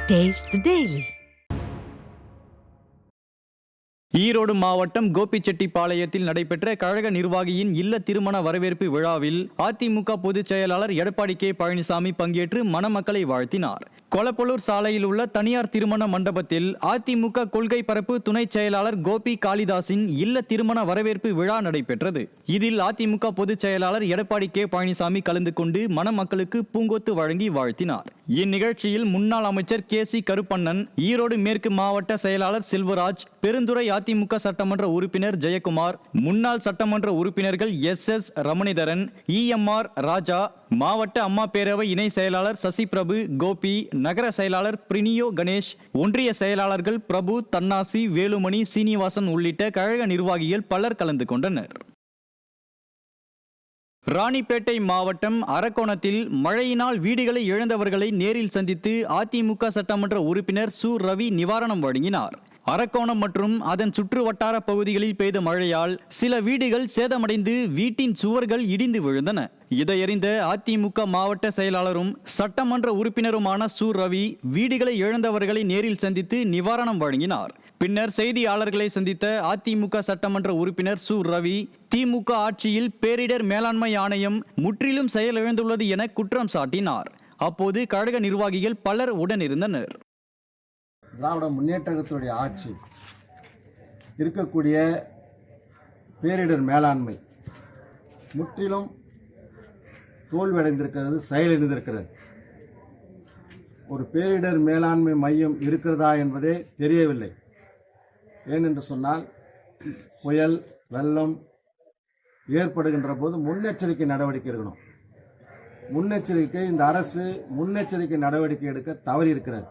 Taste the Daily. Erode மாவட்டம் கோபிச்செட்டிப்பாளையத்தில் நடைபெற்ற கழக நிர்வாகியின் இல்ல திருமண வரவேற்பு விழாவில் அதிமுக பொதுச் செயலாளர் எடப்பாடி கே பழனிசாமி பங்கேற்று மணமக்களை வாழ்த்தினார். கொளப்பலூர் சாலையில் உள்ள தனியார் திருமண மண்டபத்தில் அதிமுக கொள்கை பரப்பு துணை செயலாளர் கோபி காளிதாசின் இல்ல திருமண வரவேற்பு விழா நடைபெற்றது. இதில் அதிமுக பொதுச் செயலாளர் எடப்பாடி கே பழனிசாமி கலந்து கொண்டு மணமக்களுக்கு பூங்கொத்து வழங்கி வாழ்த்தினார். இந்நிகழ்ச்சியில் முன்னாள் அமைச்சர் கே சி கருப்பண்ணன், ஈரோடு மேற்கு மாவட்ட செயலாளர் செல்வராஜ், பெருந்துறை அதிமுக சட்டமன்ற உறுப்பினர் ஜெயக்குமார், முன்னாள் சட்டமன்ற உறுப்பினர்கள் எஸ் ரமணிதரன், EMR ராஜா, மாவட்ட அம்மா பேரவை இணை செயலாளர் சசிபிரபு, கோபி, நகர செயலாளர் பிரினியோ கணேஷ், ஒன்றிய செயலாளர்கள் பிரபு, தன்னாசி, வேலுமணி, சீனிவாசன் உள்ளிட்ட கழக நிர்வாகிகள் பலர் கலந்து கொண்டனர். ராணிப்பேட்டை மாவட்டம் அரக்கோணத்தில் மழையினால் வீடுகளை இழந்தவர்களை நேரில் சந்தித்து அதிமுக சட்டமன்ற உறுப்பினர் சு ரவி நிவாரணம் வழங்கினார். அரக்கோணம் மற்றும் அதன் சுற்று வட்டார பகுதிகளில் பெய்த மழையால் சில வீடுகள் சேதமடைந்து வீட்டின் சுவர்கள் இடிந்து விழுந்தன. இதையறிந்த அதிமுக மாவட்ட செயலாளரும் சட்டமன்ற உறுப்பினருமான சு ரவி வீடுகளை இழந்தவர்களை நேரில் சந்தித்து நிவாரணம் வழங்கினார். பின்னர் செய்தியாளர்களை சந்தித்த அதிமுக சட்டமன்ற உறுப்பினர் சு ரவி, திமுக ஆட்சியில் பேரிடர் மேலாண்மை ஆணையம் முற்றிலும் செயலிழந்துள்ளது என குற்றம் சாட்டினார். அப்போது கழக நிர்வாகிகள் பலர் உடனிருந்தனர். திராவிட முன்னேற்றத்துடைய ஆட்சி இருக்கக்கூடிய பேரிடர் மேலாண்மை முற்றிலும் தோல்வியடைந்திருக்கிறது, செயலிழந்திருக்கிறது. ஒரு பேரிடர் மேலாண்மை மையம் இருக்கிறதா என்பதே தெரியவில்லை. ஏனென்று சொன்னால் புயல் வெள்ளம் ஏற்படுகின்ற போது முன்னெச்சரிக்கை நடவடிக்கை இருக்கணும். முன்னெச்சரிக்கை இந்த அரசு முன்னெச்சரிக்கை நடவடிக்கை எடுக்க தவறி இருக்கிறது.